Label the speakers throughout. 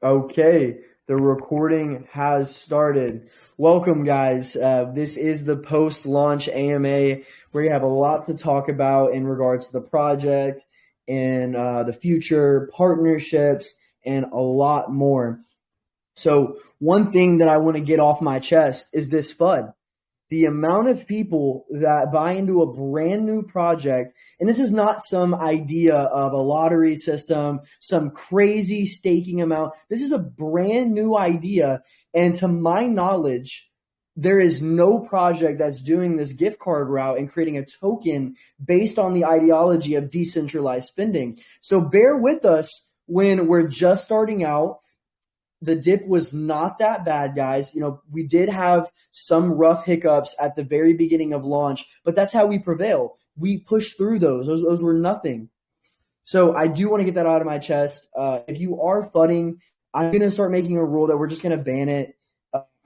Speaker 1: Okay, the recording has started. Welcome, guys. This is the post-launch AMA where you have a lot to talk about in regards to the project and the future, partnerships, and a lot more. So, one thing that I want to get off my chest is this FUD. The amount of people that buy into a brand new project, and this is not some idea of a lottery system, some crazy staking amount. This is a brand new idea. And to my knowledge, there is no project that's doing this gift card route and creating a token based on the ideology of decentralized spending. So bear with us when we're just starting out. The dip was not that bad, guys. We did have some rough hiccups at the very beginning of launch, but that's how we prevail. We pushed through those. Those were nothing. So I do want to get that out of my chest. If you are fudding, I'm going to start making a rule that we're just going to ban it.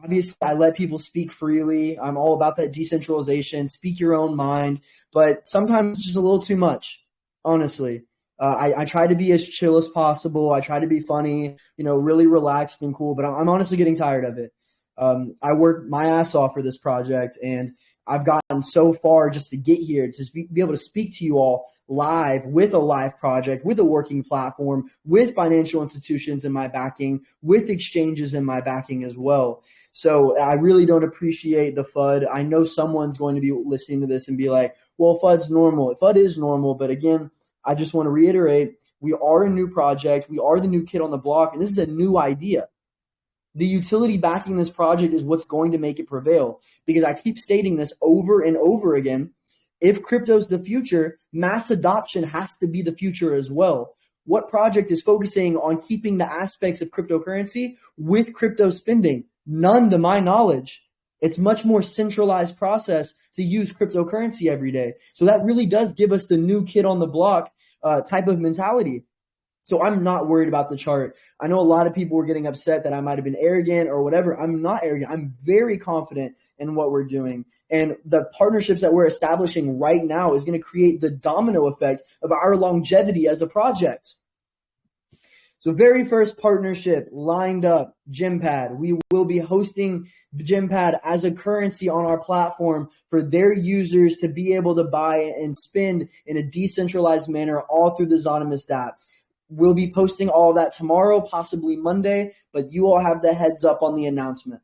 Speaker 1: Obviously, I let people speak freely. I'm all about that decentralization, speak your own mind, but sometimes it's just a little too much, honestly. I try to be as chill as possible. I try to be funny, really relaxed and cool, but I'm honestly getting tired of it. I worked my ass off for this project, and I've gotten so far just to get here, to just be able to speak to you all live with a live project, with a working platform, with financial institutions in my backing, with exchanges in my backing as well. So I really don't appreciate the FUD. I know someone's going to be listening to this and be like, well, FUD's normal. FUD is normal, but again, I just want to reiterate, we are a new project. We are the new kid on the block, and this is a new idea. The utility backing this project is what's going to make it prevail, because I keep stating this over and over again. If crypto's the future, mass adoption has to be the future as well. What project is focusing on keeping the aspects of cryptocurrency with crypto spending? None to my knowledge. It's much more centralized process to use cryptocurrency every day. So that really does give us the new kid on the block type of mentality. So I'm not worried about the chart. I know a lot of people were getting upset that I might have been arrogant or whatever. I'm not arrogant. I'm very confident in what we're doing. And the partnerships that we're establishing right now is going to create the domino effect of our longevity as a project. So very first partnership lined up, Gympad. We will be hosting Gympad as a currency on our platform for their users to be able to buy and spend in a decentralized manner all through the Zonimist app. We'll be posting all of that tomorrow, possibly Monday, but you all have the heads up on the announcement.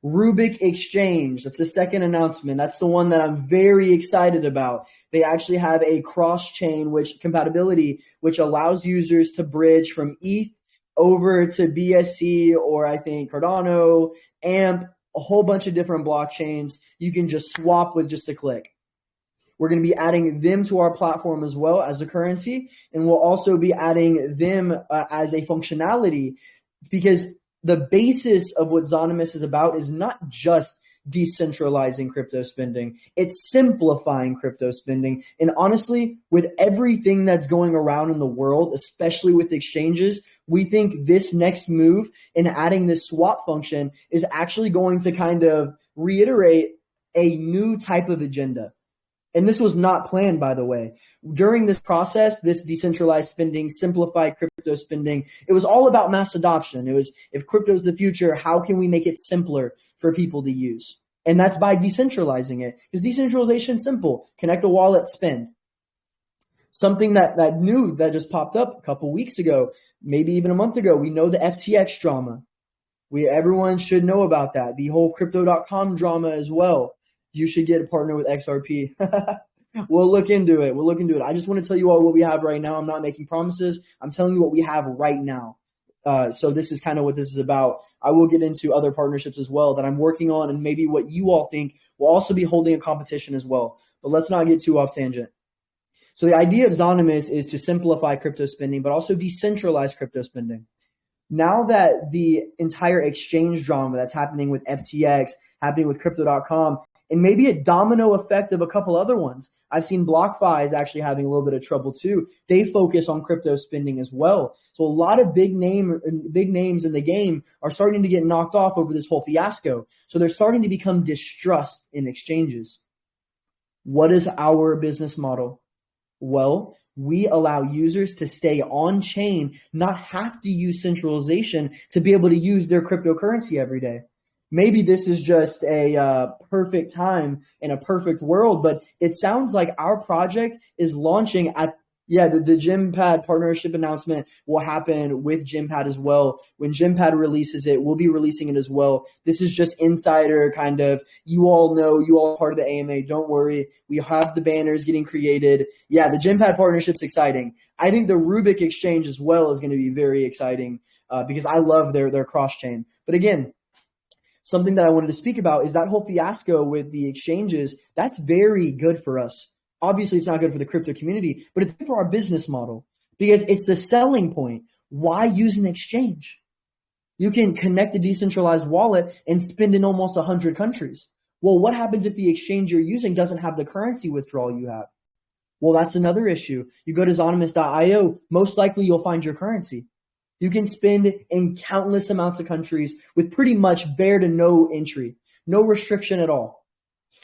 Speaker 1: Rubik Exchange, that's the second announcement. That's the one that I'm very excited about. They actually have a cross-chain compatibility, which allows users to bridge from ETH over to BSC, or I think Cardano, AMP, a whole bunch of different blockchains. You can just swap with just a click. We're going to be adding them to our platform as well as a currency, and we'll also be adding them as a functionality, because the basis of what Zonimist is about is not just decentralizing crypto spending. It's simplifying crypto spending. And honestly, with everything that's going around in the world, especially with exchanges, we think this next move in adding this swap function is actually going to kind of reiterate a new type of agenda. And this was not planned, by the way. During this process, this decentralized spending, simplified crypto spending, it was all about mass adoption. It was, if crypto is the future, how can we make it simpler for people to use? And that's by decentralizing it. Because decentralization is simple. Connect a wallet, spend. Something that just popped up a couple weeks ago, maybe even a month ago, we know the FTX drama. Everyone should know about that. The whole crypto.com drama as well. You should get a partner with XRP. We'll look into it. I just want to tell you all what we have right now. I'm not making promises. I'm telling you what we have right now. So this is kind of what this is about. I will get into other partnerships as well that I'm working on, and maybe what you all think. We'll also be holding a competition as well. But let's not get too off tangent. So the idea of Zonimist is to simplify crypto spending, but also decentralize crypto spending. Now that the entire exchange drama that's happening with FTX, happening with crypto.com, and maybe a domino effect of a couple other ones. I've seen BlockFi is actually having a little bit of trouble too. They focus on crypto spending as well. So a lot of big names in the game are starting to get knocked off over this whole fiasco. So they're starting to become distrust in exchanges. What is our business model? Well, We allow users to stay on chain, not have to use centralization to be able to use their cryptocurrency every day. Maybe this is just a perfect time in a perfect world, but it sounds like our project is launching at the Gympad partnership announcement will happen with Gympad as well. When Gympad releases it, we'll be releasing it as well. This is just insider kind of, you all know, you all are part of the AMA. Don't worry. We have the banners getting created. Yeah, the Gympad partnership's exciting. I think the Rubik exchange as well is going to be very exciting because I love their cross-chain. But again, something that I wanted to speak about is that whole fiasco with the exchanges. That's very good for us. Obviously, it's not good for the crypto community, but it's good for our business model because it's the selling point. Why use an exchange? You can connect a decentralized wallet and spend in almost 100 countries. Well, what happens if the exchange you're using doesn't have the currency withdrawal you have? Well, that's another issue. You go to Zonimous.io, most likely you'll find your currency. You can spend in countless amounts of countries with pretty much bare to no entry, no restriction at all.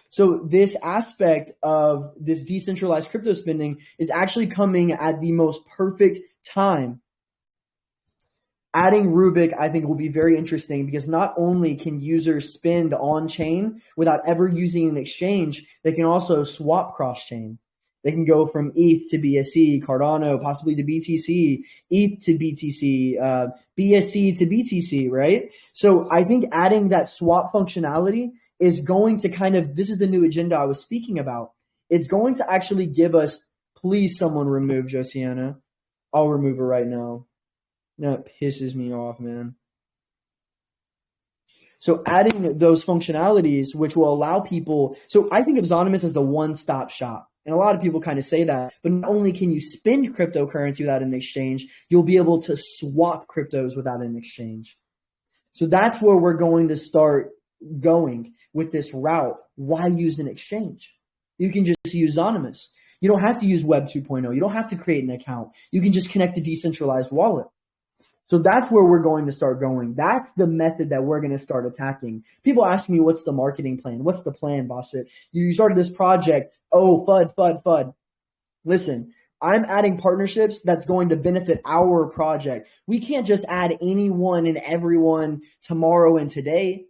Speaker 1: So this aspect of this decentralized crypto spending is actually coming at the most perfect time. Adding Rubik, I think, will be very interesting because not only can users spend on chain without ever using an exchange, they can also swap cross chain. They can go from ETH to BSC, Cardano, possibly to BTC, ETH to BTC, BSC to BTC, right? So I think adding that swap functionality is going to kind of, this is the new agenda I was speaking about. It's going to actually give us, please someone remove Josiana. I'll remove her right now. That pisses me off, man. So adding those functionalities, which will allow people, so I think of Zonimous as the one-stop shop. And a lot of people kind of say that, but not only can you spend cryptocurrency without an exchange, you'll be able to swap cryptos without an exchange. So that's where we're going to start going with this route. Why use an exchange? You can just use Zonimous. You don't have to use Web 2.0. You don't have to create an account. You can just connect a decentralized wallet. So that's where we're going to start going. That's the method that we're going to start attacking. People ask me, what's the marketing plan? What's the plan, Bossit? You started this project. Oh, FUD. Listen, I'm adding partnerships that's going to benefit our project. We can't just add anyone and everyone tomorrow and today.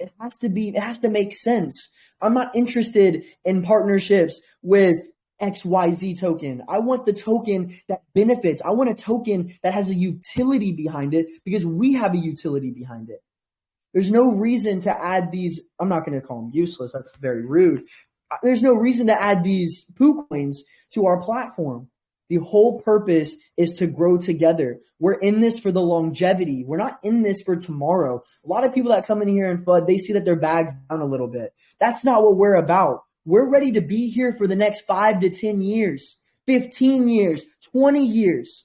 Speaker 1: It has to make sense. I'm not interested in partnerships with XYZ token. I want the token that benefits. I want a token that has a utility behind it because we have a utility behind it. There's no reason to add these. I'm not going to call them useless. That's very rude. There's no reason to add these poo coins to our platform. The whole purpose is to grow together. We're in this for the longevity. We're not in this for tomorrow. A lot of people that come in here and FUD, they see that their bag's down a little bit. That's not what we're about. We're ready to be here for the next 5 to 10 years, 15 years, 20 years.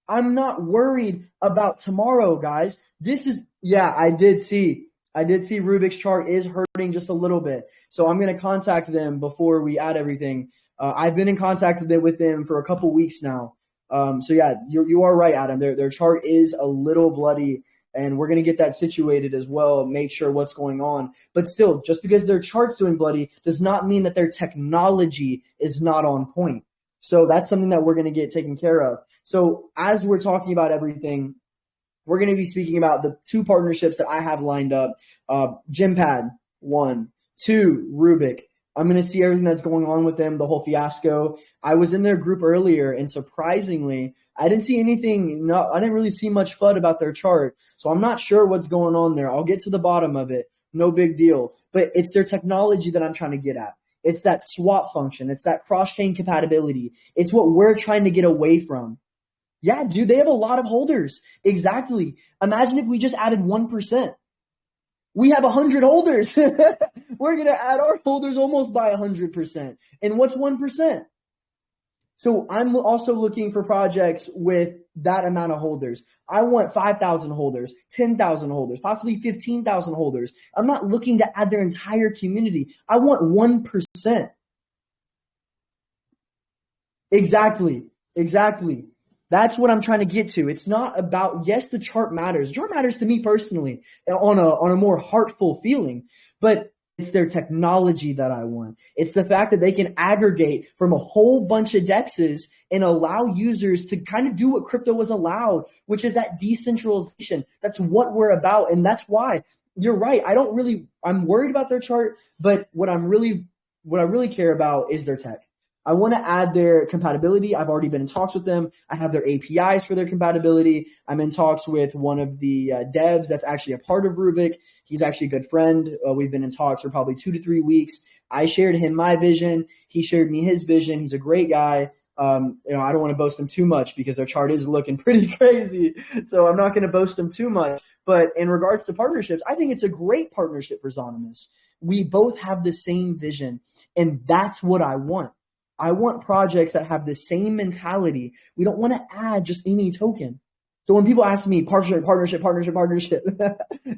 Speaker 1: I'm not worried about tomorrow, guys. I did see Rubik's chart is hurting just a little bit. So I'm going to contact them before we add everything. I've been in contact with them for a couple weeks now. You are right, Adam. Their chart is a little bloody, and we're going to get that situated as well, make sure what's going on. But still, just because their chart's doing bloody does not mean that their technology is not on point. So that's something that we're going to get taken care of. So as we're talking about everything, we're going to be speaking about the 2 partnerships that I have lined up. Gympad, 1, 2, Rubik. I'm going to see everything that's going on with them, the whole fiasco. I was in their group earlier, and surprisingly, I didn't see anything. I didn't really see much FUD about their chart. So I'm not sure what's going on there. I'll get to the bottom of it. No big deal. But it's their technology that I'm trying to get at. It's that swap function. It's that cross-chain compatibility. It's what we're trying to get away from. Yeah, dude, they have a lot of holders. Exactly. Imagine if we just added 1%. We have 100 holders. We're going to add our holders almost by 100%. And what's 1%? So I'm also looking for projects with that amount of holders. I want 5,000 holders, 10,000 holders, possibly 15,000 holders. I'm not looking to add their entire community. I want 1%. Exactly. That's what I'm trying to get to. It's not about, yes, the chart matters. The chart matters to me personally on a more heartful feeling, but It's their technology that I want. It's the fact that they can aggregate from a whole bunch of dexes and allow users to kind of do what crypto was allowed, which is that decentralization. That's what we're about. And that's why you're right. I'm worried about their chart, but what I really care about is their tech. I want to add their compatibility. I've already been in talks with them. I have their APIs for their compatibility. I'm in talks with one of the devs that's actually a part of Rubik. He's actually a good friend. We've been in talks for probably 2 to 3 weeks. I shared him my vision. He shared me his vision. He's a great guy. I don't want to boast him too much because their chart is looking pretty crazy. So I'm not going to boast them too much. But in regards to partnerships, I think it's a great partnership for Zonimous. We both have the same vision, and that's what I want. I want projects that have the same mentality. We don't want to add just any token. So when people ask me partnership,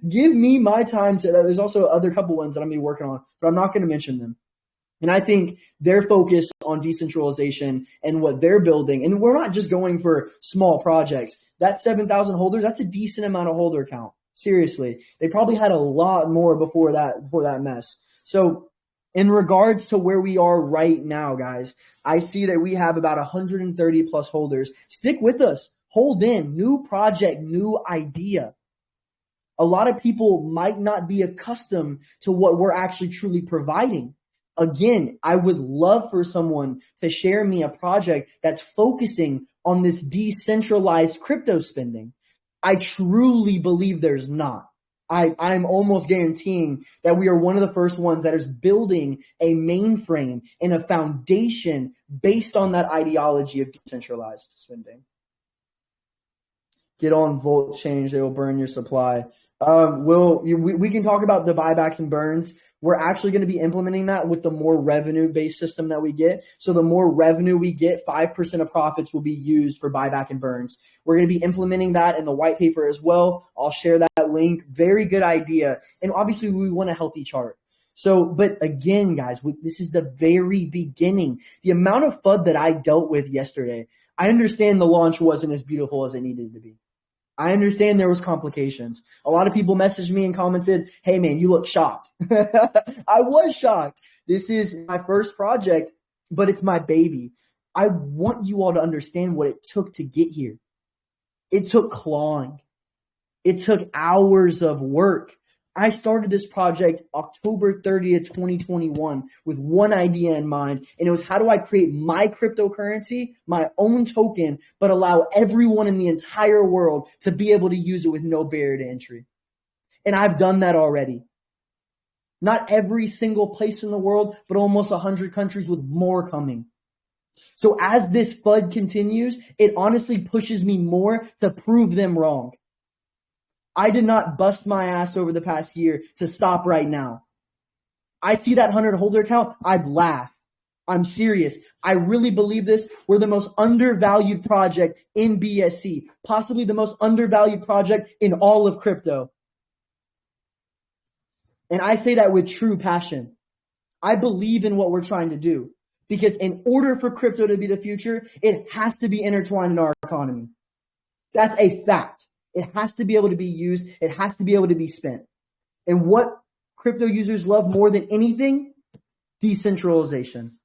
Speaker 1: give me my time to, there's also other couple ones that I'm going to be working on, but I'm not going to mention them. And I think their focus on decentralization and what they're building, and we're not just going for small projects. That 7,000 holders, that's a decent amount of holder count. Seriously. They probably had a lot more before that mess. So in regards to where we are right now, guys, I see that we have about 130 plus holders. Stick with us. Hold in. New project, new idea. A lot of people might not be accustomed to what we're actually truly providing. Again, I would love for someone to share me a project that's focusing on this decentralized crypto spending. I truly believe there's not. I'm almost guaranteeing that we are one of the first ones that is building a mainframe and a foundation based on that ideology of decentralized spending. Get on Volt Change. They will burn your supply. We can talk about the buybacks and burns. We're actually going to be implementing that with the more revenue-based system that we get. So the more revenue we get, 5% of profits will be used for buyback and burns. We're going to be implementing that in the white paper as well. I'll share that link. Very good idea. And obviously, we want a healthy chart. So, but again, guys, this is the very beginning. The amount of FUD that I dealt with yesterday, I understand the launch wasn't as beautiful as it needed to be. I understand there was complications. A lot of people messaged me and commented, hey, man, you look shocked. I was shocked. This is my first project, but it's my baby. I want you all to understand what it took to get here. It took clawing. It took hours of work. I started this project October 30th, 2021 with one idea in mind, and it was how do I create my cryptocurrency, my own token, but allow everyone in the entire world to be able to use it with no barrier to entry. And I've done that already. Not every single place in the world, but almost 100 countries with more coming. So as this FUD continues, it honestly pushes me more to prove them wrong. I did not bust my ass over the past year to stop right now. I see that 100 holder count, I'd laugh. I'm serious. I really believe this. We're the most undervalued project in BSC, possibly the most undervalued project in all of crypto. And I say that with true passion. I believe in what we're trying to do because in order for crypto to be the future, it has to be intertwined in our economy. That's a fact. It has to be able to be used. It has to be able to be spent. And what crypto users love more than anything? Decentralization.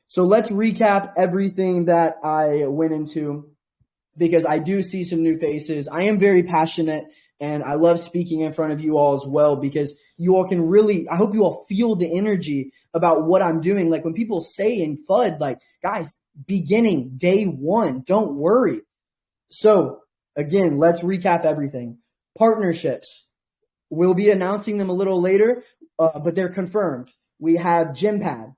Speaker 1: So let's recap everything that I went into because I do see some new faces. I am very passionate and I love speaking in front of you all as well because you all can really, I hope you all feel the energy about what I'm doing. Like when people say in FUD, like, guys, beginning, day one, don't worry. So again, let's recap everything. Partnerships. We'll be announcing them a little later, but they're confirmed. We have Gympad.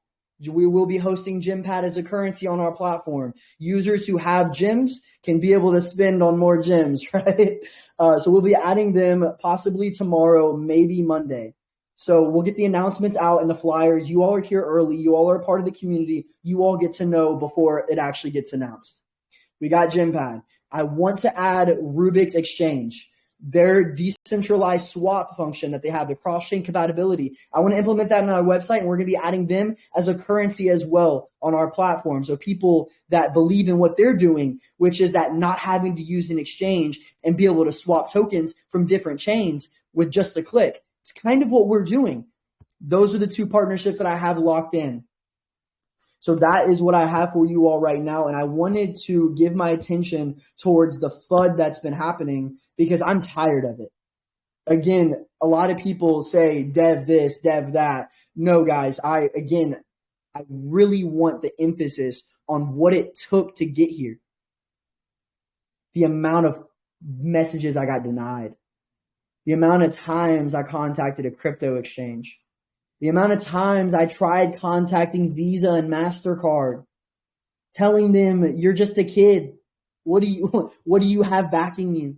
Speaker 1: We will be hosting Gympad as a currency on our platform. Users who have gyms can be able to spend on more gyms, right? So we'll be adding them possibly tomorrow, maybe Monday. So we'll get the announcements out and the flyers. You all are here early. You all are a part of the community. You all get to know before it actually gets announced. We got Gympad. I want to add Rubik's Exchange, their decentralized swap function that they have, the cross-chain compatibility. I want to implement that on our website, and we're going to be adding them as a currency as well on our platform. So people that believe in what they're doing, which is that not having to use an exchange and be able to swap tokens from different chains with just a click, It's kind of what we're doing. Those are the two partnerships that I have locked in. So that is what I have for you all right now. And I wanted to give my attention towards the FUD that's been happening because I'm tired of it. Again, a lot of people say dev this, dev that. No, guys, I really want the emphasis on what it took to get here. The amount of messages I got denied. The amount of times I contacted a crypto exchange. The amount of times I tried contacting Visa and MasterCard, telling them you're just a kid. What do you have backing you?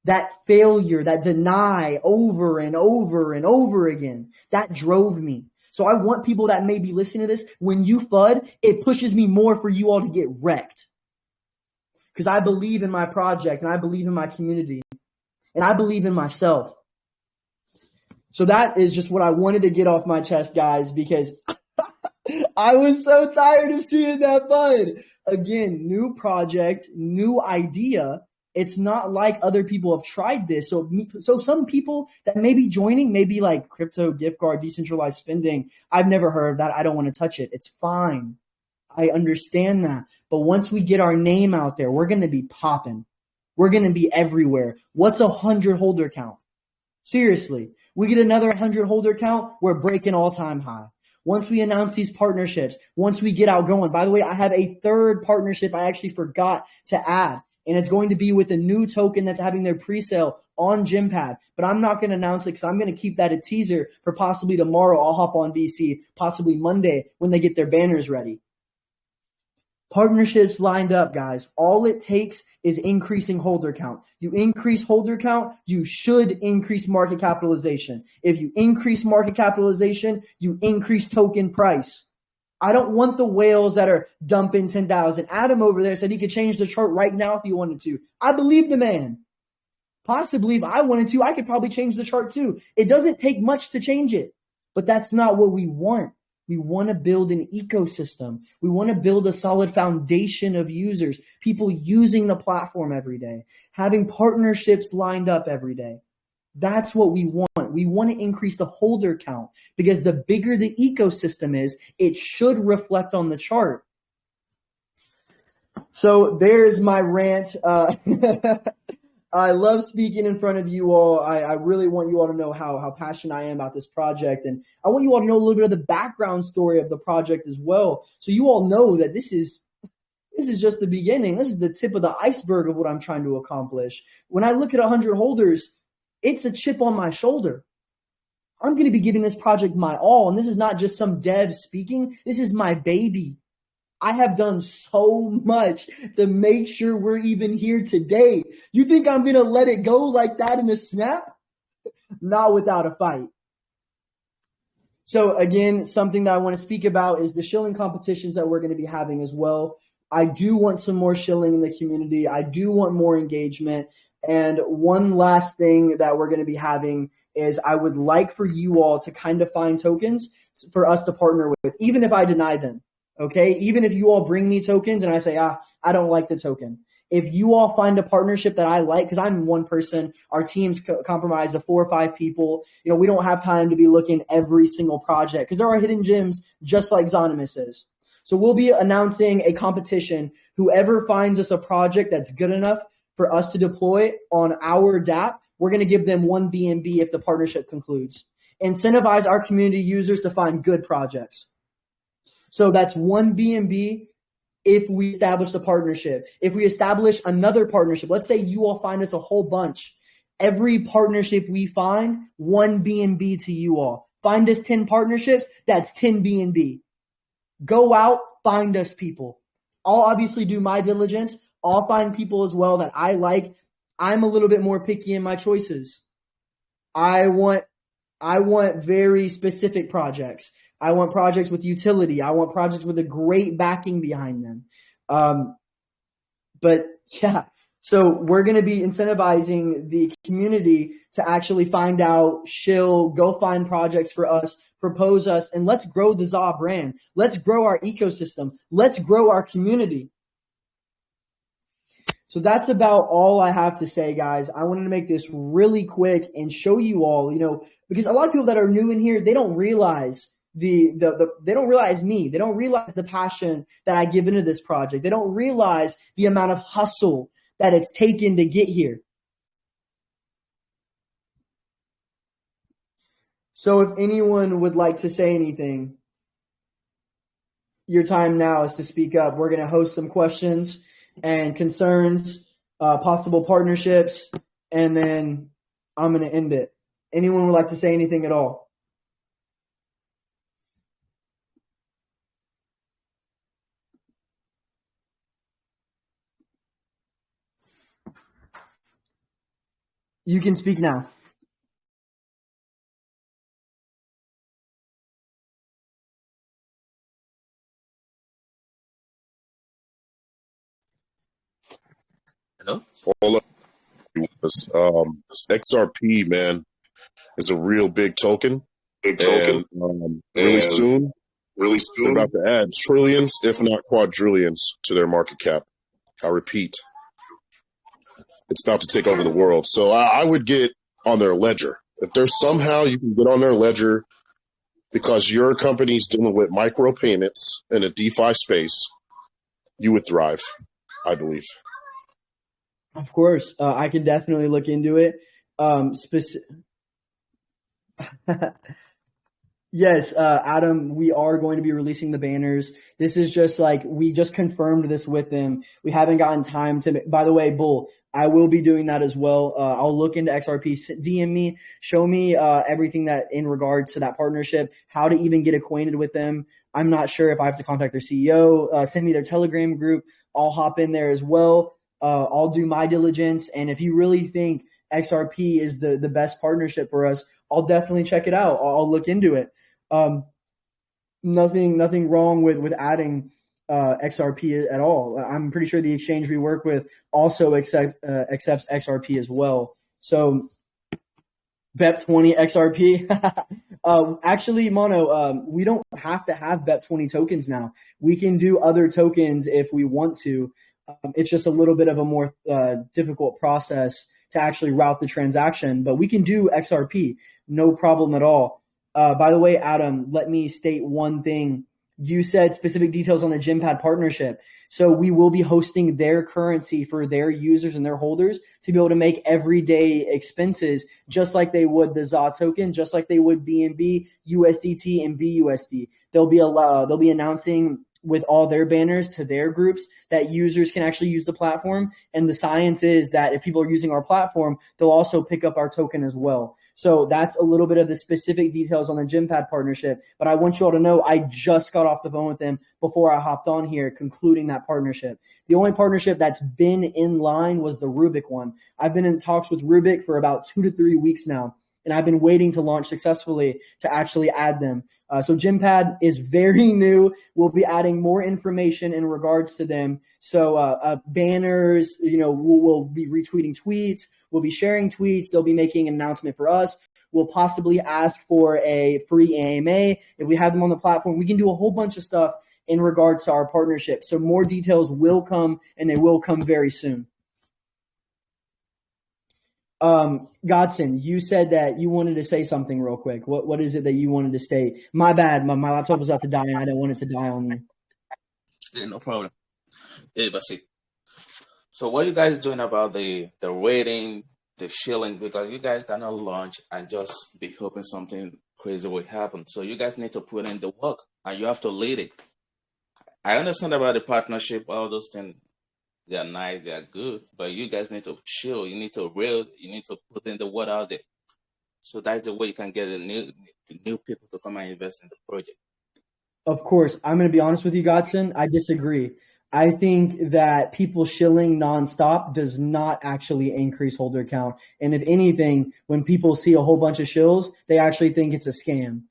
Speaker 1: That failure, that deny over and over and over again, that drove me. So I want people that may be listening to this, when you FUD, it pushes me more for you all to get wrecked. Because I believe in my project and I believe in my community and I believe in myself. So that is just what I wanted to get off my chest, guys, because I was so tired of seeing that FUD. Again, new project, new idea. It's not like other people have tried this. So some people that may be joining, maybe like crypto, gift card, decentralized spending. I've never heard of that. I don't want to touch it. It's fine. I understand that. But once we get our name out there, we're going to be popping. We're going to be everywhere. What's a 100 holder count? Seriously, we get another 100 holder count, we're breaking all-time high. Once we announce these partnerships, once we get out going. By the way, I have a third partnership I actually forgot to add, and it's going to be with a new token that's having their pre-sale on Gympad. But I'm not going to announce it because I'm going to keep that a teaser for possibly tomorrow. I'll hop on VC, possibly Monday when they get their banners ready. Partnerships lined up, guys. All it takes is increasing holder count. You increase holder count, you should increase market capitalization. If you increase market capitalization, you increase token price. I don't want the whales that are dumping 10,000. Adam over there said he could change the chart right now if he wanted to. I believe the man. Possibly if I wanted to, I could probably change the chart too. It doesn't take much to change it, but that's not what we want. We want to build an ecosystem. We want to build a solid foundation of users, people using the platform every day, having partnerships lined up every day. That's what we want. We want to increase the holder count because the bigger the ecosystem is, it should reflect on the chart. So there's my rant. I love speaking in front of you all. I really want you all to know how passionate I am about this project. And I want you all to know a little bit of the background story of the project as well. So you all know that this is just the beginning. This is the tip of the iceberg of what I'm trying to accomplish. When I look at 100 holders, it's a chip on my shoulder. I'm going to be giving this project my all. And this is not just some dev speaking. This is my baby. I have done so much to make sure we're even here today. You think I'm going to let it go like that in a snap? Not without a fight. So again, something that I want to speak about is the shilling competitions that we're going to be having as well. I do want some more shilling in the community. I do want more engagement. And one last thing that we're going to be having is I would like for you all to kind of find tokens for us to partner with, even if I deny them. Okay, even if you all bring me tokens and I say, I don't like the token. If you all find a partnership that I like, because I'm one person, our team's comprised of 4 or 5 people. You know, we don't have time to be looking every single project because there are hidden gems just like Zonimus is. So we'll be announcing a competition. Whoever finds us a project that's good enough for us to deploy on our DApp, we're going to give them 1 BNB if the partnership concludes. Incentivize our community users to find good projects. So that's 1 BNB if we establish a partnership. If we establish another partnership, let's say you all find us a whole bunch. Every partnership we find, 1 BNB to you all. Find us 10 partnerships, that's 10 BNB. Go out, find us people. I'll obviously do my diligence. I'll find people as well that I like. I'm a little bit more picky in my choices. I want very specific projects. I want projects with utility. I want projects with a great backing behind them. But yeah, so we're going to be incentivizing the community to actually find out, shill, go find projects for us, propose us, and let's grow the ZA brand. Let's grow our ecosystem. Let's grow our community. So that's about all I have to say, guys. I wanted to make this really quick and show you all, because a lot of people that are new in here, they don't realize they don't realize me. They don't realize the passion that I give into this project. They don't realize the amount of hustle that it's taken to get here. So if anyone would like to say anything, your time now is to speak up. We're going to host some questions and concerns, possible partnerships, and then I'm going to end it. Anyone would like to say anything at all? You can speak now.
Speaker 2: Hello?
Speaker 3: All XRP, man, is a real big token. And really soon, they're about to add trillions, if not quadrillions, to their market cap. I repeat, it's about to take over the world. So I would get on their ledger. If there's somehow you can get on their ledger because your company's dealing with micropayments in a DeFi space, you would thrive, I believe.
Speaker 1: Of course, I can definitely look into it. Yes, Adam, we are going to be releasing the banners. This is just we just confirmed this with them. We haven't gotten time to, by the way, Bull, I will be doing that as well. I'll look into XRP, DM me, show me everything that in regards to that partnership, how to even get acquainted with them. I'm not sure if I have to contact their CEO, send me their Telegram group. I'll hop in there as well. I'll do my diligence. And if you really think XRP is the best partnership for us, I'll definitely check it out. I'll look into it. Nothing wrong with adding XRP at all. I'm pretty sure the exchange we work with also accepts XRP as well. So BEP20 XRP. Actually, Mono, we don't have to have BEP20 tokens now. We can do other tokens if we want to. It's just a little bit of a more difficult process to actually route the transaction, but we can do XRP, no problem at all. By the way, Adam, let me state one thing. You said specific details on the Gympad partnership. So we will be hosting their currency for their users and their holders to be able to make everyday expenses, just like they would the ZA token, just like they would BNB, USDT, and BUSD. They'll be announcing with all their banners to their groups that users can actually use the platform. And the science is that if people are using our platform, they'll also pick up our token as well. So that's a little bit of the specific details on the Gympad partnership. But I want you all to know I just got off the phone with them before I hopped on here, concluding that partnership. The only partnership that's been in line was the Rubik one. I've been in talks with Rubik for about 2 to 3 weeks now, and I've been waiting to launch successfully to actually add them. So Gympad is very new. We'll be adding more information in regards to them. So banners, we'll be retweeting tweets. We'll be sharing tweets. They'll be making an announcement for us. We'll possibly ask for a free AMA. If we have them on the platform, we can do a whole bunch of stuff in regards to our partnership. So more details will come, and they will come very soon. Godson, you said that you wanted to say something real quick. What is it that you wanted to state? My bad. My laptop was about to die, and I didn't want it to die on me.
Speaker 2: Yeah, no problem. Yeah, but see. So what are you guys doing about the rating, the shilling? Because you guys cannot launch and just be hoping something crazy will happen. So you guys need to put in the work, and you have to lead it. I understand about the partnership, all those things. They are nice, they are good, but you guys need to chill. You need to you need to put in the word out there. So that's the way you can get the new people to come and invest in the project.
Speaker 1: Of course, I'm going to be honest with you, Godson. I disagree. I think that people shilling nonstop does not actually increase holder count. And if anything, when people see a whole bunch of shills, they actually think it's a scam.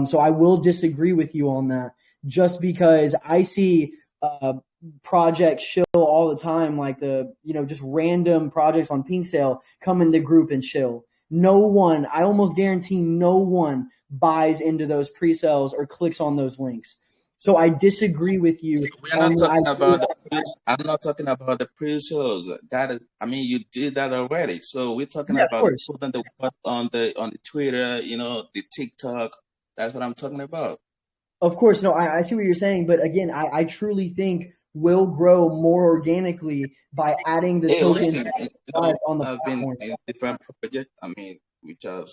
Speaker 1: So I will disagree with you on that, just because I see projects shill all the time, like just random projects on Pink Sale come in the group and chill. No one, I almost guarantee no one buys into those pre-sales or clicks on those links. So I disagree with you.
Speaker 2: We are not talking about I'm not talking about the pre-shows. That is, I mean, you did that already. So we're talking
Speaker 1: Of
Speaker 2: about
Speaker 1: course.
Speaker 2: putting the word on the Twitter, the TikTok. That's what I'm talking about.
Speaker 1: Of course. No, I see what you're saying. But again, I truly think we'll grow more organically by adding the
Speaker 2: Hey,
Speaker 1: tokens
Speaker 2: listen,
Speaker 1: on the
Speaker 2: I've been
Speaker 1: platform.
Speaker 2: in different projects. I mean, which are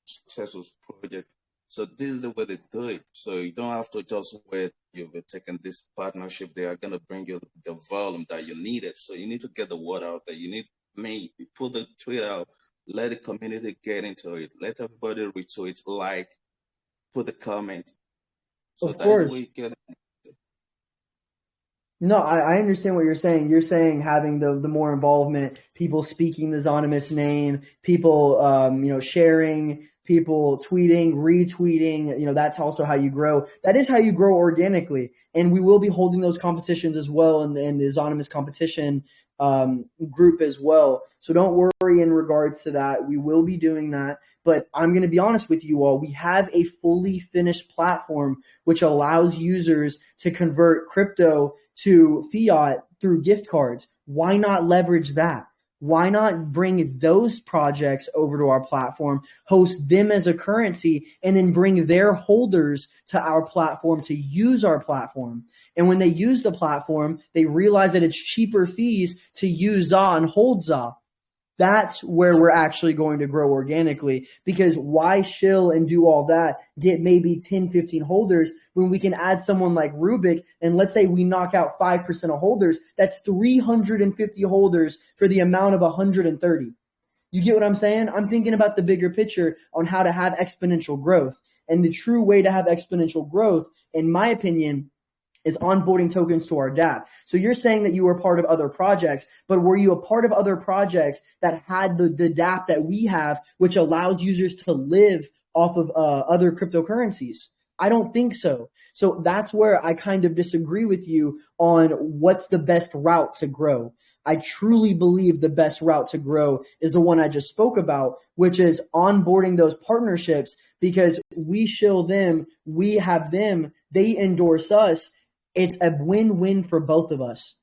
Speaker 2: successful projects. So this is the way they do it. So you don't have to just wait. You've taken this partnership. They are gonna bring you the volume that you needed. So you need to get the word out there. You need me put the tweet out. Let the community get into it. Let everybody retweet, like, put the comment. So
Speaker 1: Of
Speaker 2: that is the way
Speaker 1: course.
Speaker 2: you get it.
Speaker 1: No, I understand what you're saying. You're saying having the more involvement, people speaking the Zonymous name, people sharing, people tweeting, retweeting, that's also how you grow. That is how you grow organically. And we will be holding those competitions as well in the Zonymous competition group as well. So don't worry in regards to that. We will be doing that. But I'm going to be honest with you all. We have a fully finished platform which allows users to convert crypto to fiat through gift cards. Why not leverage that? Why not bring those projects over to our platform, host them as a currency, and then bring their holders to our platform to use our platform? And when they use the platform, they realize that it's cheaper fees to use ZA and hold ZA. That's where we're actually going to grow organically, because why shill and do all that, get maybe 10, 15 holders when we can add someone like Rubik, and let's say we knock out 5% of holders, that's 350 holders for the amount of 130. You get what I'm saying? I'm thinking about the bigger picture on how to have exponential growth. And the true way to have exponential growth, in my opinion, is onboarding tokens to our dApp. So you're saying that you were part of other projects, but were you a part of other projects that had the dApp that we have, which allows users to live off of other cryptocurrencies? I don't think so. So that's where I kind of disagree with you on what's the best route to grow. I truly believe the best route to grow is the one I just spoke about, which is onboarding those partnerships, because we shill them, we have them, they endorse us. It's a win-win for both of us.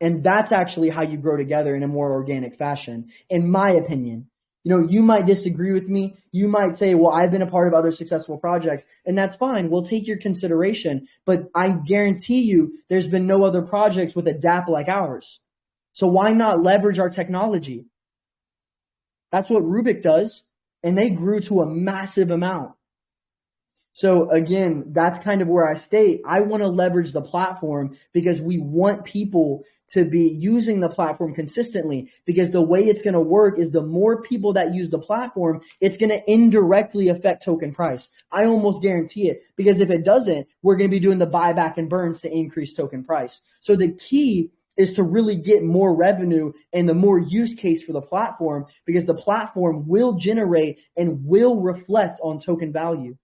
Speaker 1: And that's actually how you grow together in a more organic fashion, in my opinion. You might disagree with me. You might say, well, I've been a part of other successful projects, and that's fine. We'll take your consideration. But I guarantee you there's been no other projects with a dApp like ours. So why not leverage our technology? That's what Rubik does, and they grew to a massive amount. So again, that's kind of where I state. I want to leverage the platform because we want people to be using the platform consistently, because the way it's going to work is the more people that use the platform, it's going to indirectly affect token price. I almost guarantee it, because if it doesn't, we're going to be doing the buyback and burns to increase token price. So the key is to really get more revenue and the more use case for the platform, because the platform will generate and will reflect on token value.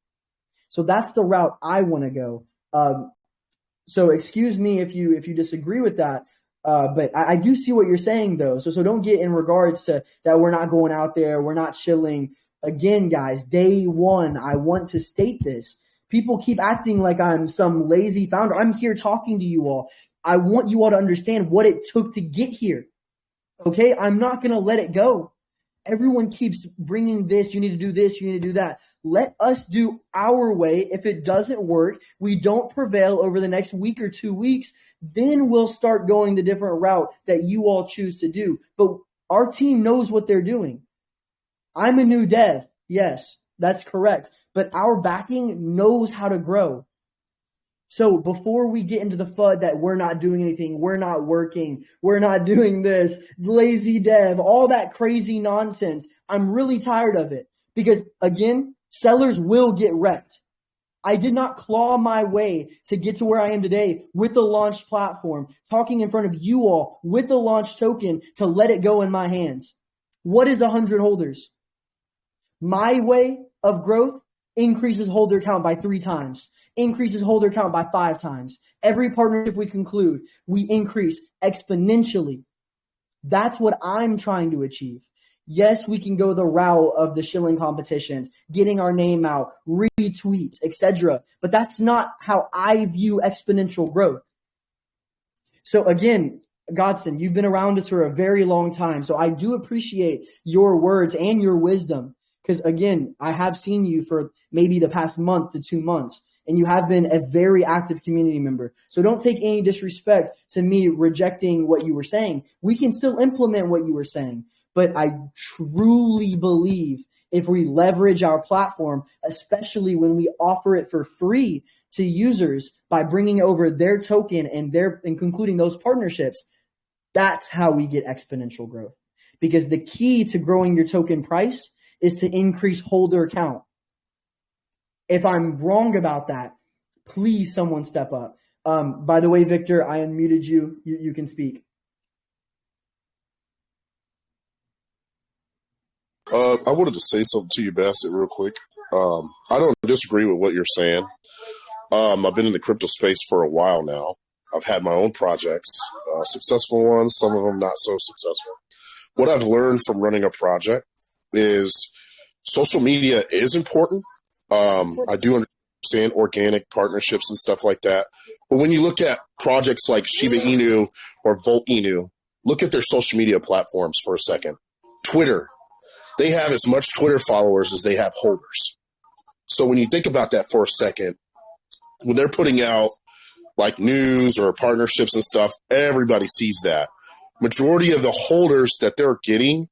Speaker 1: So that's the route I want to go. So excuse me if you disagree with that, but I do see what you're saying though. So don't get in regards to that we're not going out there, we're not chilling. Again, guys, day one, I want to state this. People keep acting like I'm some lazy founder. I'm here talking to you all. I want you all to understand what it took to get here. Okay, I'm not going to let it go. Everyone keeps bringing this, you need to do this, you need to do that. Let us do our way. If it doesn't work, we don't prevail over the next week or 2 weeks, then we'll start going the different route that you all choose to do. But our team knows what they're doing. I'm a new dev. Yes, that's correct. But our backing knows how to grow. So before we get into the FUD that we're not doing anything, we're not working, we're not doing this, lazy dev, all that crazy nonsense, I'm really tired of it. Because again, sellers will get wrecked. I did not claw my way to get to where I am today with the launched platform, talking in front of you all with the launched token to let it go in my hands. What is 100 holders? My way of growth increases holder count by 3 times. Increases holder count by 5 times. Every partnership we conclude, we increase exponentially. That's what I'm trying to achieve. Yes, we can go the route of the shilling competitions, getting our name out, retweets, etc. But that's not how I view exponential growth. So again, Godson, you've been around us for a very long time. So I do appreciate your words and your wisdom. Because again, I have seen you for maybe the past month to 2 months, and you have been a very active community member. So don't take any disrespect to me rejecting what you were saying. We can still implement what you were saying. But I truly believe if we leverage our platform, especially when we offer it for free to users by bringing over their token and concluding those partnerships, that's how we get exponential growth. Because the key to growing your token price is to increase holder count. If I'm wrong about that, please someone step up. By the way, Victor, I unmuted you. You can speak.
Speaker 3: I wanted to say something to you, Bassett, real quick. I don't disagree with what you're saying. I've been in the crypto space for a while now. I've had my own projects, successful ones, some of them not so successful. What I've learned from running a project is social media is important. I do understand organic partnerships and stuff like that. But when you look at projects like Shiba Inu or Volt Inu, look at their social media platforms for a second. Twitter. They have as much Twitter followers as they have holders. So when you think about that for a second, when they're putting out like news or partnerships and stuff, everybody sees that. Majority of the holders that they're getting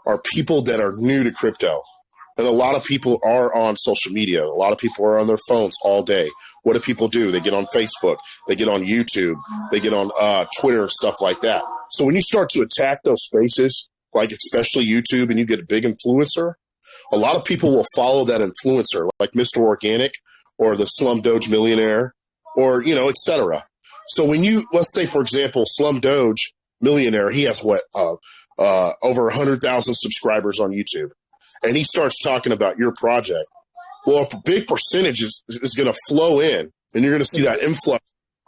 Speaker 3: are people that are new to crypto. And a lot of people are on social media. A lot of people are on their phones all day. What do people do? They get on Facebook. They get on YouTube. They get on Twitter and stuff like that. So when you start to attack those spaces, like especially YouTube, and you get a big influencer, a lot of people will follow that influencer, like Mr. Organic or the Slum Doge Millionaire or, et cetera. So when you, let's say, for example, Slum Doge Millionaire, he has over 100,000 subscribers on YouTube, and he starts talking about your project. Well, a big percentage is going to flow in, and you're going to see that influx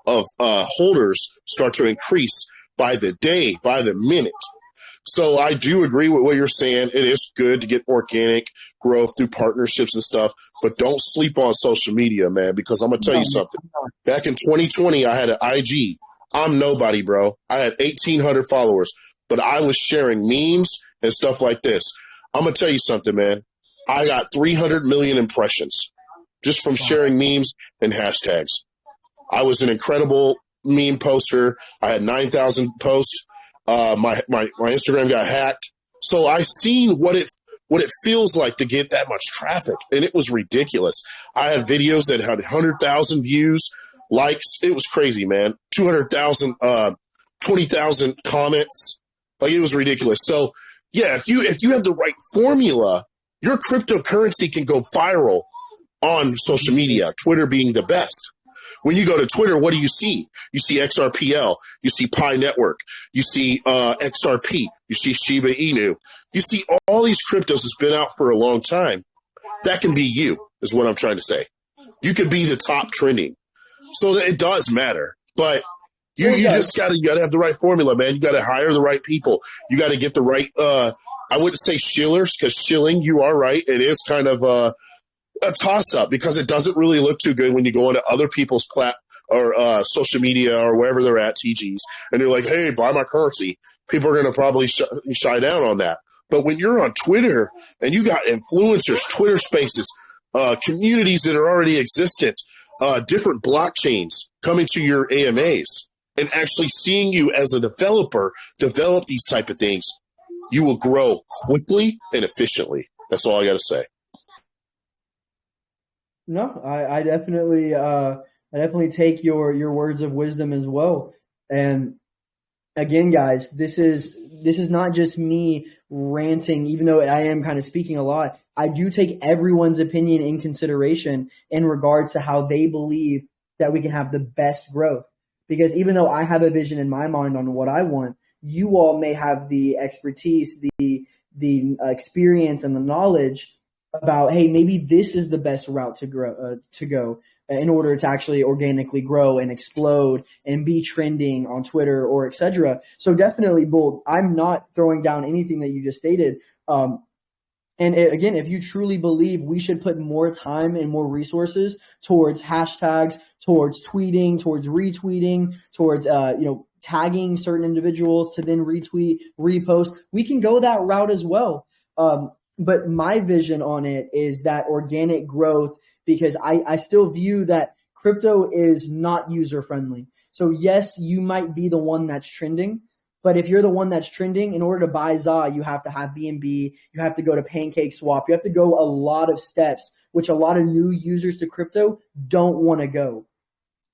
Speaker 3: of holders start to increase by the day, by the minute. So I do agree with what you're saying. It is good to get organic growth through partnerships and stuff, but don't sleep on social media, man, because I'm going to tell you something. Back in 2020, I had an IG. I'm nobody, bro. I had 1,800 followers, but I was sharing memes and stuff like this. I'm going to tell you something, man. I got 300 million impressions just from sharing memes and hashtags. I was an incredible meme poster. I had 9,000 posts. My Instagram got hacked. So I seen what it feels like to get that much traffic, and it was ridiculous. I had videos that had 100,000 views, likes. It was crazy, man. 200,000, 20,000 comments. Like, it was ridiculous. So yeah, if you have the right formula, your cryptocurrency can go viral on social media, Twitter being the best. When you go to Twitter, what do you see? You see XRPL, you see Pi Network, you see XRP, you see Shiba Inu. You see all these cryptos that's been out for a long time. That can be you, is what I'm trying to say. You could be the top trending. So it does matter. But you just gotta have the right formula, man. You gotta hire the right people. You gotta get the right I wouldn't say shillers, because shilling, you are right. It is kind of a toss-up because it doesn't really look too good when you go into other people's social media or wherever they're at, TGs, and they're like, hey, buy my currency. People are going to probably shy down on that. But when you're on Twitter and you got influencers, Twitter spaces, communities that are already existent, different blockchains coming to your AMAs and actually seeing you as a developer develop these type of things, you will grow quickly and efficiently. That's all I got to say.
Speaker 1: No, I definitely take your words of wisdom as well. And again, guys, this is not just me ranting, even though I am kind of speaking a lot. I do take everyone's opinion in consideration in regard to how they believe that we can have the best growth. Because even though I have a vision in my mind on what I want, you all may have the expertise, the experience and the knowledge about, hey, maybe this is the best route to go. in order to actually organically grow and explode and be trending on Twitter or etc. So definitely, Bull, I'm not throwing down anything that you just stated. Again, if you truly believe we should put more time and more resources towards hashtags, towards tweeting, towards retweeting, towards tagging certain individuals to then retweet, repost, we can go that route as well. But my vision on it is that organic growth, because I still view that crypto is not user friendly. So yes, you might be the one that's trending, but if you're the one that's trending, in order to buy ZA, you have to have BNB, you have to go to PancakeSwap, you have to go a lot of steps, which a lot of new users to crypto don't want to go.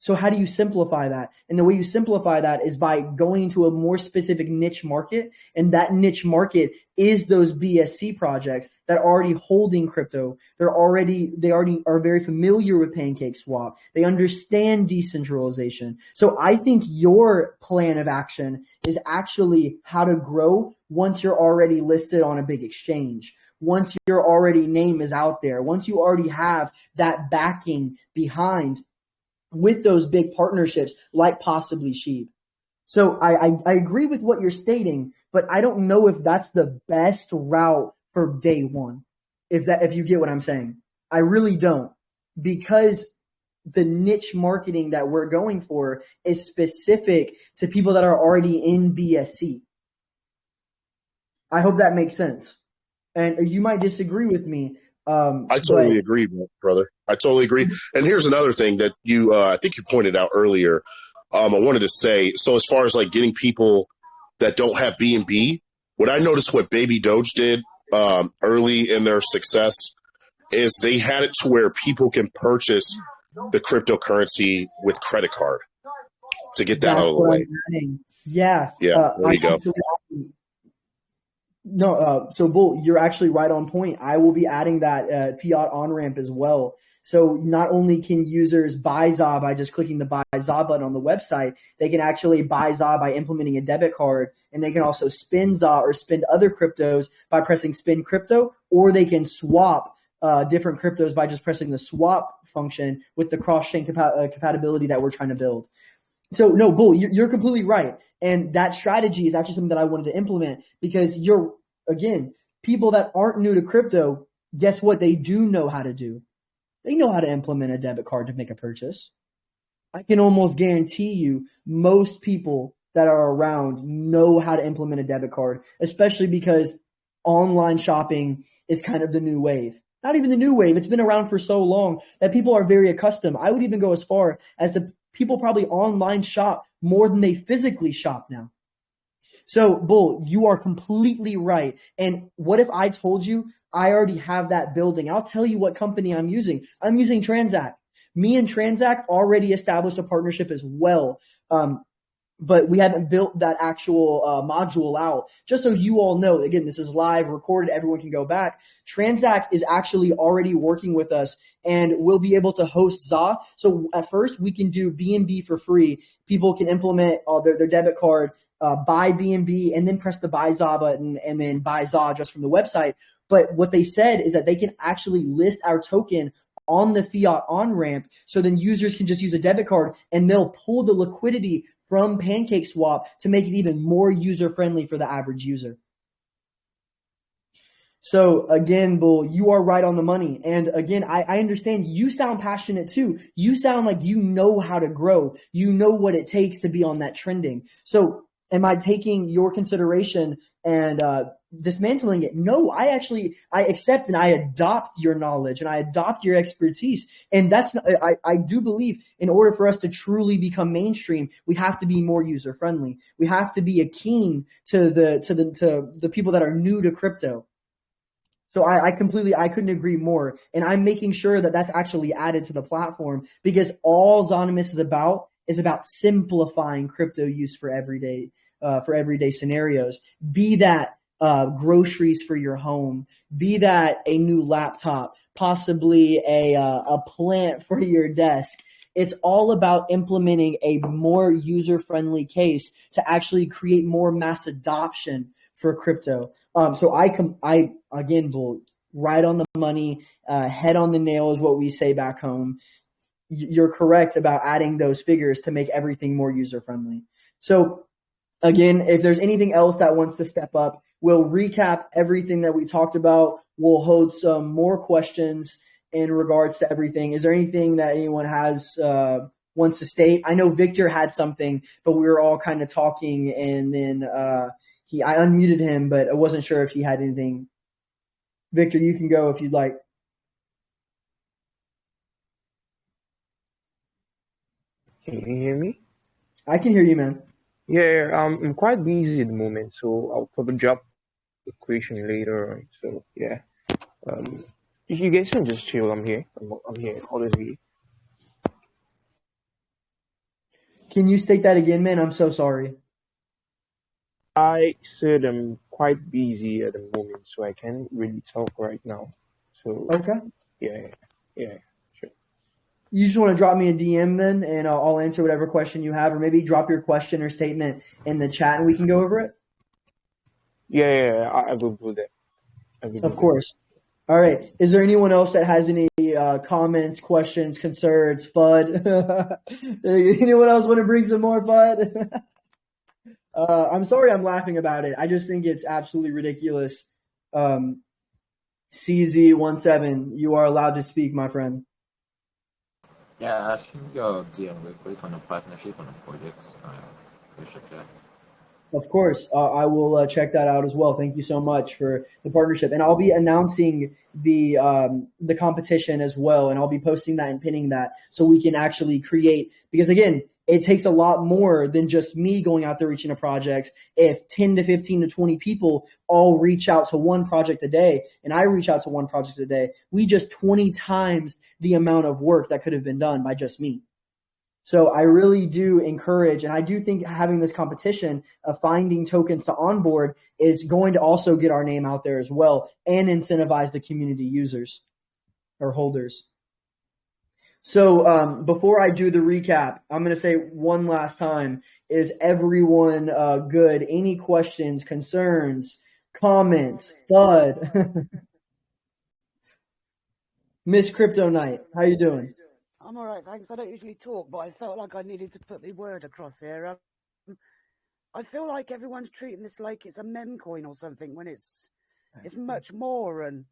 Speaker 1: So how do you simplify that? And the way you simplify that is by going into a more specific niche market. And that niche market is those BSC projects that are already holding crypto. They already are very familiar with PancakeSwap. They understand decentralization. So I think your plan of action is actually how to grow once you're already listed on a big exchange. Once your already name is out there, once you already have that backing behind with those big partnerships like possibly Sheep. So I agree with what you're stating, but I don't know if that's the best route for day one. If you get what I'm saying, I really don't, because the niche marketing that we're going for is specific to people that are already in BSC. I hope that makes sense. And you might disagree with me.
Speaker 3: I totally agree, brother. I totally agree. And here's another thing that you, I think you pointed out earlier. I wanted to say, so as far as like getting people that don't have BNB, what I noticed what Baby Doge did early in their success is they had it to where people can purchase the cryptocurrency with credit card to get that out of the way.
Speaker 1: Yeah.
Speaker 3: Yeah, there you go.
Speaker 1: No, so Bull, you're actually right on point. I will be adding that fiat on-ramp as well. So not only can users buy ZA by just clicking the buy ZA button on the website, they can actually buy ZA by implementing a debit card, and they can also spin ZA or spend other cryptos by pressing spin crypto, or they can swap different cryptos by just pressing the swap function with the cross-chain compatibility that we're trying to build. So no, Bull, you're completely right. And that strategy is actually something that I wanted to implement, because again, people that aren't new to crypto, guess what? They do know how to do. They know how to implement a debit card to make a purchase. I can almost guarantee you most people that are around know how to implement a debit card, especially because online shopping is kind of the new wave. Not even the new wave. It's been around for so long that people are very accustomed. I would even go as far as to people probably online shop more than they physically shop now. So, Bull, you are completely right. And what if I told you I already have that building? I'll tell you what company I'm using. I'm using Transact. Me and Transact already established a partnership as well. But we haven't built that actual module out. Just so you all know, again, this is live, recorded, everyone can go back. Transact is actually already working with us, and we'll be able to host ZA. So at first, we can do BNB for free. People can implement their debit card, buy BNB, and then press the buy ZA button, and then buy ZA just from the website. But what they said is that they can actually list our token on the fiat on-ramp, so then users can just use a debit card, and they'll pull the liquidity from PancakeSwap to make it even more user-friendly for the average user. So again, Bull, you are right on the money. And again, I understand you sound passionate too. You sound like you know how to grow. You know what it takes to be on that trending. So am I taking your consideration and dismantling it? No, I accept and I adopt your knowledge and I adopt your expertise. And I do believe in order for us to truly become mainstream, we have to be more user friendly. We have to be keen to the people that are new to crypto. So I couldn't agree more. And I'm making sure that that's actually added to the platform, because all Zonimous is about simplifying crypto use for everyday scenarios. Be that groceries for your home, be that a new laptop, possibly a plant for your desk. It's all about implementing a more user-friendly case to actually create more mass adoption for crypto. So I again, Bull, right on the money, head on the nail is what we say back home. you're correct about adding those figures to make everything more user friendly. So again, if there's anything else that wants to step up, we'll recap everything that we talked about. We'll hold some more questions in regards to everything. Is there anything that anyone has wants to state? I know Victor had something, but we were all kind of talking, and then I unmuted him, but I wasn't sure if he had anything. Victor, you can go if you'd like.
Speaker 4: Can you hear me?
Speaker 1: I can hear you, man.
Speaker 4: Yeah, I'm quite busy at the moment, so I'll probably drop the question later on. So yeah, you guys can just chill. I'm here. I'm here. Always here.
Speaker 1: Can you state that again, man? I'm so sorry.
Speaker 4: I said I'm quite busy at the moment, so I can't really talk right now. So
Speaker 1: Okay.
Speaker 4: yeah. Sure.
Speaker 1: You just want to drop me a DM then, and I'll answer whatever question you have, or maybe drop your question or statement in the chat, and we can go over it.
Speaker 4: Yeah. I will do that.
Speaker 1: Of course. All right. Is there anyone else that has any comments, questions, concerns, FUD? Anyone else want to bring some more FUD? I'm sorry I'm laughing about it. I just think it's absolutely ridiculous. CZ17, you are allowed to speak, my friend.
Speaker 5: Yeah, I think your DM real quick on the partnership on the projects. We should check.
Speaker 1: Of course, I will check that out as well. Thank you so much for the partnership, and I'll be announcing the competition as well, and I'll be posting that and pinning that so we can actually create. Because again, it takes a lot more than just me going out there reaching a project. If 10 to 15 to 20 people all reach out to one project a day, and I reach out to one project a day, we just 20 times the amount of work that could have been done by just me. So I really do encourage, and I do think having this competition of finding tokens to onboard is going to also get our name out there as well and incentivize the community users or holders. So before I do the recap, I'm going to say one last time, is everyone good? Any questions, concerns, comments, FUD? Miss Crypto Knight, how you doing?
Speaker 6: I'm all right, thanks. I don't usually talk, but I felt like I needed to put my word across here. I feel like everyone's treating this like it's a meme coin or something when it's much more. And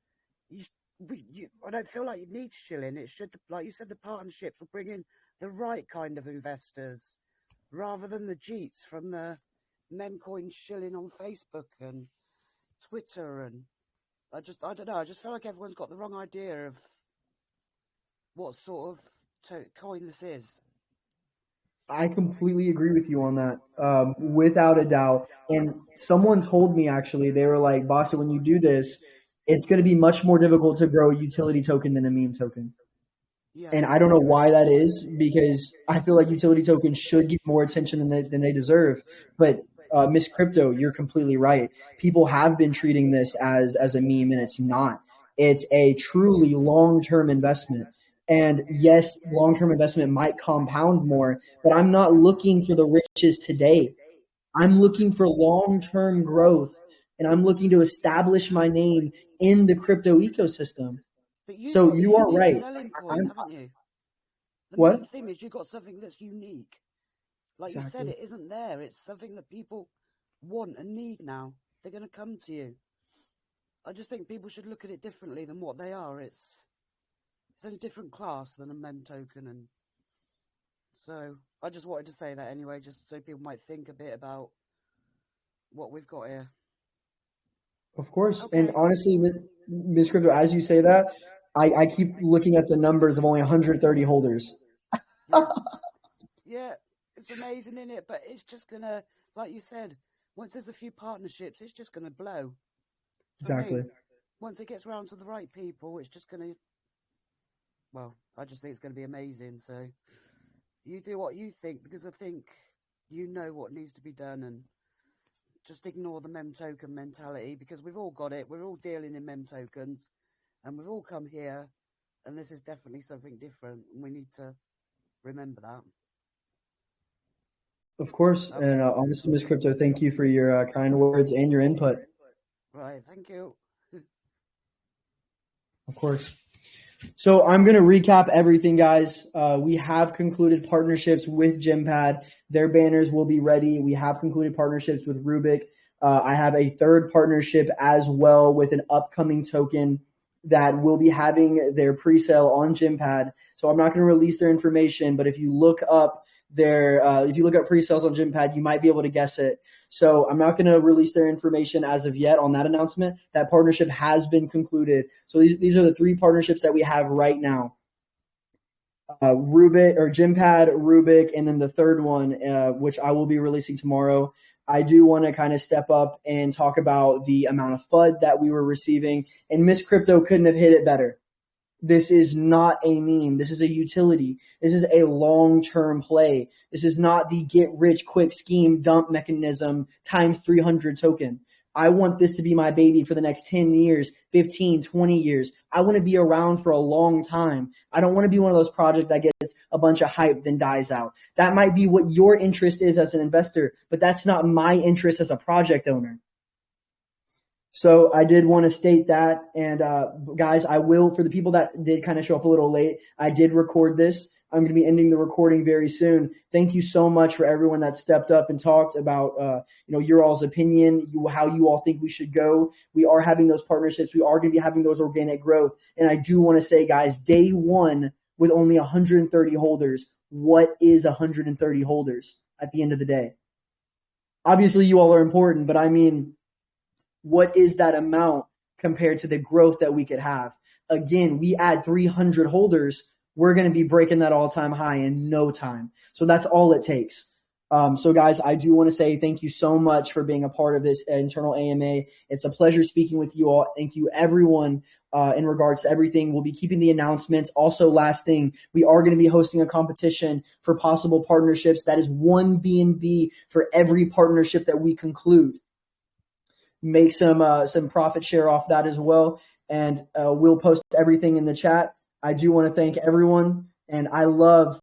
Speaker 6: I don't feel like you need shilling. It should, like you said, the partnerships will bring in the right kind of investors rather than the Jeets from the meme coin shilling on Facebook and Twitter. And I don't know. I just feel like everyone's got the wrong idea of what sort of coin this is.
Speaker 1: I completely agree with you on that, without a doubt. And someone told me, actually, they were like, Bossa, when you do this, it's going to be much more difficult to grow a utility token than a meme token. Yeah. And I don't know why that is, because I feel like utility tokens should get more attention than they deserve. But Miss Crypto, you're completely right. People have been treating this as a meme, and it's not. It's a truly long-term investment. And yes, long-term investment might compound more, but I'm not looking for the riches today. I'm looking for long-term growth, and I'm looking to establish my name in the crypto ecosystem. So you are right.
Speaker 6: Point, haven't you? The
Speaker 1: what?
Speaker 6: main thing is you've got something that's unique. Like exactly. You said, it isn't there. It's something that people want and need now. They're going to come to you. I just think people should look at it differently than what they are. It's in a different class than a meme token, and so I just wanted to say that anyway, just so people might think a bit about what we've got here.
Speaker 1: Of course, okay. And honestly, Ms. Crypto, as you say that, I keep looking at the numbers of only 130 holders.
Speaker 6: Yeah, it's amazing, isn't it? But it's just gonna, like you said, once there's a few partnerships, it's just gonna blow.
Speaker 1: Exactly.
Speaker 6: Once it gets around to the right people, it's just gonna. Well, I just think it's going to be amazing. So you do what you think, because I think you know what needs to be done, and just ignore the meme token mentality, because we've all got it. We're all dealing in meme tokens, and we've all come here, and this is definitely something different, and we need to remember that.
Speaker 1: Of course. Okay. And honestly, Ms. Crypto, thank you for your kind words and your input.
Speaker 6: Right. Thank you.
Speaker 1: Of course. So I'm going to recap everything, guys. We have concluded partnerships with GymPad. Their banners will be ready. We have concluded partnerships with Rubik. I have a third partnership as well with an upcoming token that will be having their pre-sale on GymPad. So I'm not going to release their information, but if you look up pre-sales on GymPad, you might be able to guess it. So I'm not going to release their information as of yet on that announcement. That partnership has been concluded. So these are the three partnerships that we have right now. Rubik or GymPad, Rubik, and then the third one, which I will be releasing tomorrow. I do want to kind of step up and talk about the amount of FUD that we were receiving, and Miss Crypto couldn't have hit it better. This is not a meme. This is a utility. This is a long-term play. This is not the get-rich-quick scheme dump mechanism times 300 token. I want this to be my baby for the next 10 years, 15, 20 years. I want to be around for a long time. I don't want to be one of those projects that gets a bunch of hype then dies out. That might be what your interest is as an investor, but that's not my interest as a project owner. So I did want to state that. And guys, I will, for the people that did kind of show up a little late, I did record this. I'm going to be ending the recording very soon. Thank you so much for everyone that stepped up and talked about, your all's opinion, how you all think we should go. We are having those partnerships. We are going to be having those organic growth. And I do want to say, guys, day one with only 130 holders, what is 130 holders at the end of the day? Obviously, you all are important, but I mean, what is that amount compared to the growth that we could have? Again, we add 300 holders, we're going to be breaking that all-time high in no time. So that's all it takes. So guys, I do want to say thank you so much for being a part of this internal AMA. It's a pleasure speaking with you all. Thank you everyone in regards to everything. We'll be keeping the announcements. Also, last thing, we are going to be hosting a competition for possible partnerships. That is one BNB for every partnership that we conclude. Make some profit share off that as well. And we'll post everything in the chat. I do want to thank everyone. And I love